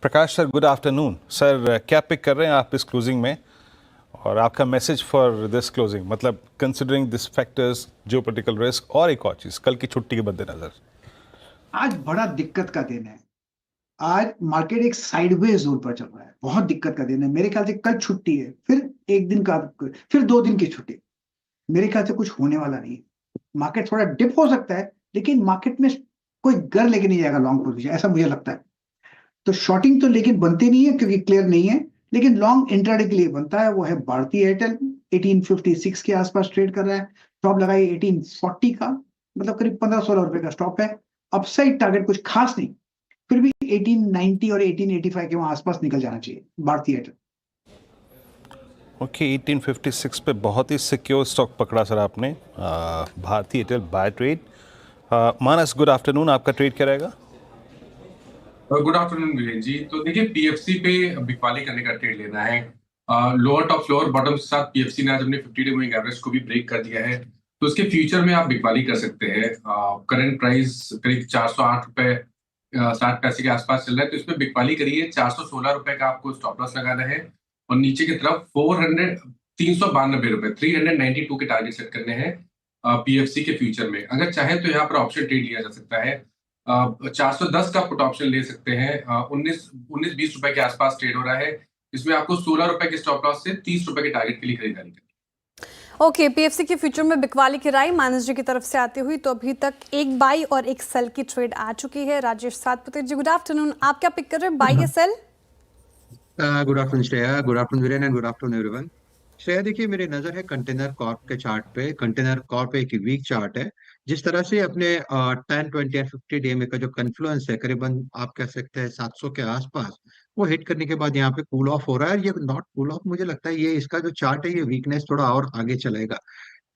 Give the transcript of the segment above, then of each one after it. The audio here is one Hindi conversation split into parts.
प्रकाश सर, गुड आफ्टरनून सर। क्या पिक कर रहे हैं आप इस क्लोजिंग में, और आपका मैसेज फॉर दिस क्लोजिंग, मतलब considering this factors, geopolitical risk और एक और चीज, कल की छुट्टी के मद्देनजर। आज बड़ा दिक्कत का दिन है। आज मार्केट एक साइडवेज जोन पर चल रहा है। बहुत दिक्कत का दिन है। मेरे ख्याल से कल छुट्टी है, फिर एक दिन का, फिर 2 दिन की छुट्टी। मेरे ख्याल से कुछ होने वाला नहीं है। मार्केट थोड़ा डिप हो सकता है, लेकिन मार्केट में कोई घर लेके नहीं जाएगा लॉन्ग पोजीशन, ऐसा मुझे लगता है। तो शॉर्टिंग तो लेकिन बनती नहीं है क्योंकि क्लियर नहीं है, लेकिन लॉन्ग इंट्राडे के लिए बनता है। वो है भारतीय एयरटेल, 1856 के आसपास ट्रेड कर रहा है। स्टॉप लगाई 1840 का, मतलब करीब 15-16 रुपए का स्टॉप है। अपसाइड टारगेट कुछ खास नहीं, फिर भी 1890 और 1885 के वहां आसपास निकल जाना चाहिए भारतीय एयरटेल। ओके, 1856 पे बहुत ही सिक्योर स्टॉक पकड़ा सर आपने, भारतीय एयरटेल बाय ट्रेड। मानस, गुड आफ्टरनून, आपका ट्रेड क्या रहेगा? गुड आफ्टरनून विवेक जी। तो देखिए, पीएफसी पे बिकवाली करने का ट्रेड लेना है। लोअर टॉप फ्लोर बॉटम के साथ पीएफसी ने आज अपने 50 डे मूविंग एवरेज को भी ब्रेक कर दिया है, तो उसके फ्यूचर में आप बिकवाली कर सकते हैं। करंट प्राइस करीब 408 रुपए 60 पैसे के आसपास चल रहा है, तो इसमें बिकवाली करिए। 416 रुपए का आपको स्टॉप लॉस लगाना है, और नीचे की तरफ 392 रुपए 392 के टारगेट सेट करने हैं पीएफसी के फ्यूचर में। अगर चाहे तो यहाँ पर ऑप्शन ट्रेड लिया जा सकता है। 410 का पुट ऑप्शन ले सकते हैं। 19-20 रुपए के आसपास ट्रेड हो रहा है। इसमें आपको 16 रुपए के स्टॉप लॉस से 30 रुपए के टारगेट के लिए खरीदारी करनी है। ओके, पीएफसी के फ्यूचर में बिकवाली की राय मानस जी की तरफ से आती हुई। तो अभी तक एक बाई और एक सेल की ट्रेड आ चुकी है। राजेश सातपुते जी, गुड आफ्टरनून, आप क्या पिक कर रहे हैं, बाई या sell? Good afternoon Shreya, good afternoon Viren and good afternoon everyone. Shreya देखिए, मेरी नजर है कंटेनर कॉर्प के चार्ट पे। कंटेनर कॉर्प एक वीक चार्ट है। जिस तरह से अपने 10, 20 एंड 50 डीएमए का जो कन्फ्लुएंस है, करीबन आप कह सकते हैं 700 के आसपास, वो हिट करने के बाद यहाँ पे कूल ऑफ हो रहा है। ये नॉट कूल ऑफ, मुझे लगता है ये इसका जो चार्ट है, ये वीकनेस थोड़ा और आगे चलेगा।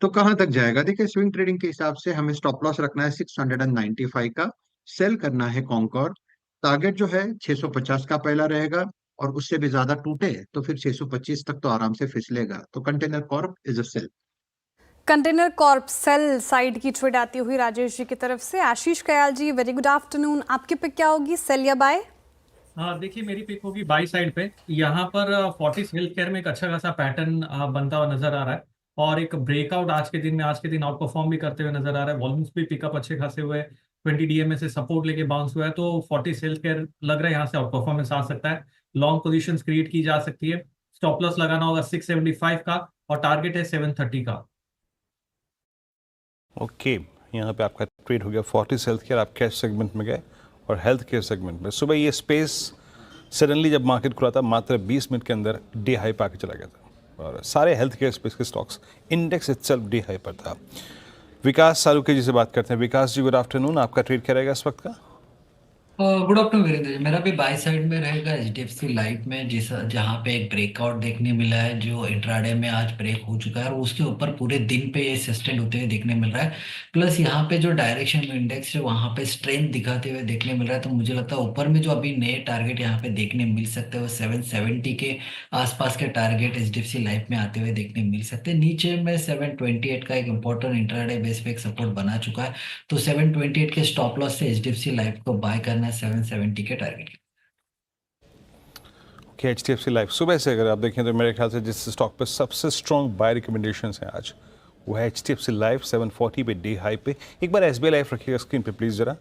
तो कहाँ तक जाएगा? देखिए, स्विंग ट्रेडिंग के हिसाब से हमें स्टॉप लॉस रखना है 695 का। सेल करना है कॉन्कॉर्ड। टारगेट जो है 650 का पहला रहेगा, और उससे भी ज्यादा टूटे तो फिर 625 तक तो आराम से फिसलेगा। तो container corp is a sell. Container corp sell side की ट्रेड आती हुई राजेश जी की तरफ से। Ashish Kayal ji, very good afternoon, आपकी पिक क्या होगी, सेल या बाय? हाँ देखिए, मेरी पिक होगी बाई साइड पे। यहाँ पर फोर्टिस हेल्थ केयर में एक अच्छा खासा पैटर्न बनता हुआ नजर आ रहा है, और एक ब्रेकआउट आज के दिन आउट परफॉर्म भी करते हुए नजर आ रहा है। वॉल्यूम्स भी पिकअप अच्छे खासे हुए, 20 डीएमए से सपोर्ट लेके बाउंस हुआ है। तो फोर्टिस हेल्थ केयर लग रहा है यहाँ से आउट परफॉर्मेंस आ सकता है। लॉन्ग पोजीशन क्रिएट की जा सकती है। स्टॉप लॉस लगाना होगा 675 का, और टारगेट है 730 का। ओके, यहाँ पे आपका ट्रेड हो गया फोर्टिस हेल्थ केयर। आप कैश सेगमेंट में गए और हेल्थ केयर सेगमेंट में। सुबह ये स्पेस सडनली जब मार्केट खुला था, मात्र 20 मिनट के अंदर डे हाई पे आके चला गया था, और सारे हेल्थ केयर स्पेस के stocks, index itself day high पर था। विकास सालुके जी से बात करते हैं। विकास जी, गुड आफ्टरनून, आपका ट्रेड क्या रहेगा इस वक्त का? Good afternoon Virendra ji. मेरा भी बाई साइड में रहेगा एचडीएफसी लाइफ में, जिस जहाँ पे एक ब्रेकआउट देखने मिला है, जो इंट्राडे में आज ब्रेक हो चुका है, और उसके ऊपर पूरे दिन पे ये सस्टेन होते हुए देखने मिल रहा है। प्लस यहाँ पे जो डायरेक्शन इंडेक्स है वहाँ पे स्ट्रेंथ दिखाते हुए देखने मिल रहा है। तो मुझे लगता है ऊपर में जो अभी नए टारगेट यहाँ पे देखने मिल सकते हैं, वो 770 के आसपास के टारगेट एचडीएफसी लाइफ में आते हुए देखने मिल सकते हैं। नीचे में 728 का एक इंपॉर्टेंट इंट्राडे बेस पे एक सपोर्ट बना चुका है। तो 728 के स्टॉप लॉस से एचडीएफसी लाइफ को बाय करना है 770 के टारगेट। कि एचडीएफसी लाइफ सुबह से अगर आप देखें तो मेरे ख्याल से जिस स्टॉक पे सबसे स्ट्रॉन्ग बाय रिकमेंडेशंस हैं आज, वो है एचडीएफसी लाइफ। 740 पे डे हाई पे। एक बार एसबीआई लाइफ रखिएगा स्क्रीन पे प्लीज़ ज़रा,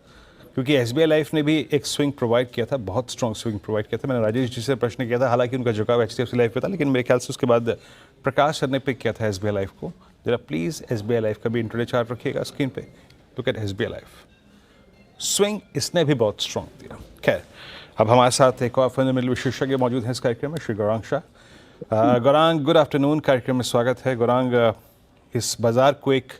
क्योंकि एसबीआई लाइफ ने भी एक स्विंग प्रोवाइड किया था, बहुत स्ट्रॉन्ग स्विंग प्रोवाइड किया था। मैंने राजेश जी से प्रश्न किया था, हालांकि उनका झुकाव एचडीएफसी लाइफ पे था, लेकिन मेरे ख्याल से उसके बाद प्रकाश सर ने पिक किया था एसबीआई लाइफ को। ज़रा प्लीज़ एसबीआई लाइफ का भी इंट्राडे चार्ट रखिएगा स्क्रीन पे। Look at SBI life, swing इसने भी बहुत स्ट्रॉन्ग दिया। खैर, अब हमारे साथ एक और फंडामेंटल विशेषज्ञ मौजूद हैं इस कार्यक्रम में, श्री गौरांग शाह। गौरांग, गुड आफ्टरनून, कार्यक्रम में स्वागत है। गौरांग, इस बाजार को एक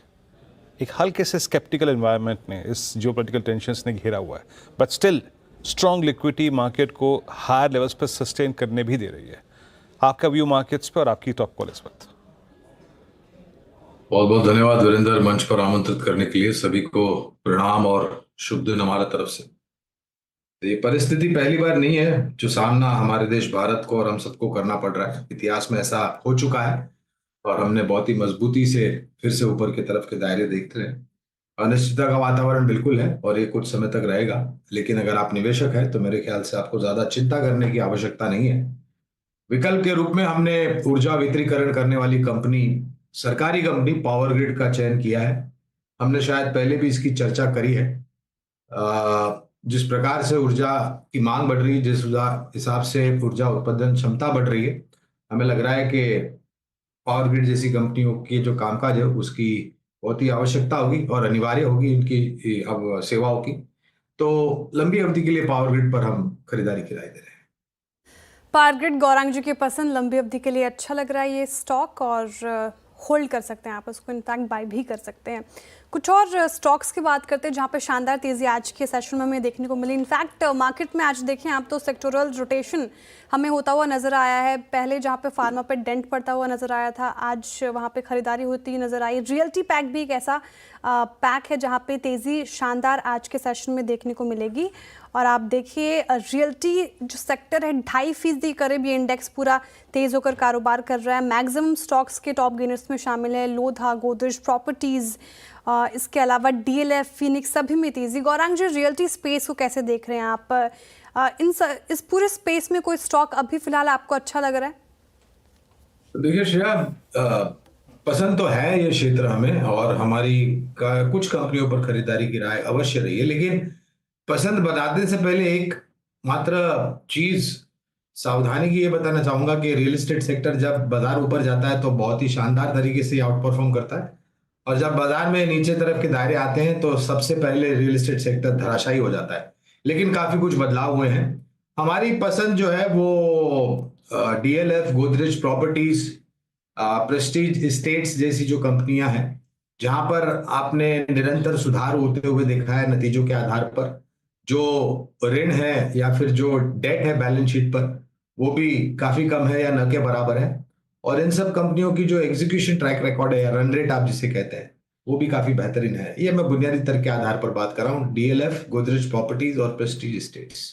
हल्के से स्केप्टिकल एनवायरनमेंट ने, इस जियोपॉलिटिकल टेंशंस ने घेरा हुआ है, but still strong liquidity market को हायर लेवल्स पर सस्टेन करने भी दे रही है। आपका व्यू मार्केट्स पे और आपकी टॉप कॉल इस वक्त? बहुत बहुत धन्यवाद वीरेंद्र, मंच पर आमंत्रित करने के लिए। सभी को प्रणाम और शुभ दिन हमारा तरफ से। ये परिस्थिति पहली बार नहीं है जो सामना हमारे देश भारत को और हम सबको करना पड़ रहा है। इतिहास में ऐसा हो चुका है, और हमने बहुत ही मजबूती से फिर से ऊपर की तरफ के दायरे देखते हैं। अनिश्चितता का वातावरण बिल्कुल है और ये कुछ समय तक रहेगा, लेकिन अगर आप निवेशक हैं तो मेरे ख्याल से आपको ज्यादा चिंता करने की आवश्यकता नहीं है। विकल्प के रूप में हमने ऊर्जा वितरीकरण करने वाली कंपनी, सरकारी कंपनी पावर ग्रिड का चयन किया है। हमने शायद पहले भी इसकी चर्चा करी है। जिस प्रकार से ऊर्जा की मांग बढ़ रही है, जिस हिसाब से ऊर्जा उत्पादन क्षमता बढ़ रही है, हमें लग रहा है कि पावर ग्रिड जैसी कंपनियों के जो कामकाज है उसकी बहुत ही आवश्यकता होगी और अनिवार्य होगी इनकी अब सेवाओं की। तो लंबी अवधि के लिए पावर ग्रिड पर हम खरीदारी की राय दे रहे हैं। पावर ग्रिड गौरांग जी की पसंद, लंबी अवधि के लिए अच्छा लग रहा है ये स्टॉक और होल्ड कर सकते हैं आप उसको, इनफैक्ट बाय भी कर सकते हैं। कुछ और स्टॉक्स की बात करते हैं जहां पे शानदार तेज़ी आज के सेशन में हमें देखने को मिली। इनफैक्ट मार्केट में आज देखें आप तो सेक्टोरल रोटेशन हमें होता हुआ नज़र आया है। पहले जहां पे फार्मा पे डेंट पड़ता हुआ नज़र आया था, आज वहां पे खरीदारी होती नज़र आई। रियल्टी पैक भी एक ऐसा पैक है जहां पे तेज़ी शानदार आज के सेशन में देखने को मिलेगी। और आप देखिए रियल्टी जो सेक्टर है 2.5% करीब ये इंडेक्स पूरा तेज़ होकर कारोबार कर रहा है। मैक्सिमम स्टॉक्स के टॉप गेनर्स में शामिल है लोधा, गोदरेज प्रॉपर्टीज़, इसके अलावा डीएलएफ, फिनिक्स, सभी में तेज़ी। गौरांग जी, रियल्टी स्पेस को कैसे देख रहे हैं आप? इस पूरे स्पेस में कोई स्टॉक अभी फिलहाल आपको अच्छा लग रहा है? देखिए श्रेया, पसंद तो है ये क्षेत्र हमें और हमारी कुछ कंपनियों पर खरीदारी की राय अवश्य रही है, लेकिन पसंद बताने से पहले एक मात्र चीज सावधानी की ये बताना चाहूंगा कि रियल एस्टेट सेक्टर जब बाजार ऊपर जाता है तो बहुत ही शानदार तरीके से आउट परफॉर्म करता है, और जब बाजार में नीचे तरफ के दायरे आते हैं तो सबसे पहले रियल एस्टेट सेक्टर धराशायी हो जाता है। लेकिन काफी कुछ बदलाव हुए हैं। हमारी पसंद जो है वो DLF, Godrej properties, Prestige estates जैसी जो कंपनियां हैं जहां पर आपने निरंतर सुधार होते हुए देखा है नतीजों के आधार पर। जो ऋण है या फिर जो डेट है बैलेंस शीट पर वो भी काफी कम है या न के बराबर है, और इन सब कंपनियों की जो एग्जीक्यूशन ट्रैक रिकॉर्ड है या रन रेट आप जिसे कहते हैं वो भी काफी बेहतरीन है। ये मैं बुनियादी तर्क के आधार पर बात कर रहा हूँ, डीएलएफ, गोदरेज प्रॉपर्टीज और प्रेस्टीज एस्टेट्स।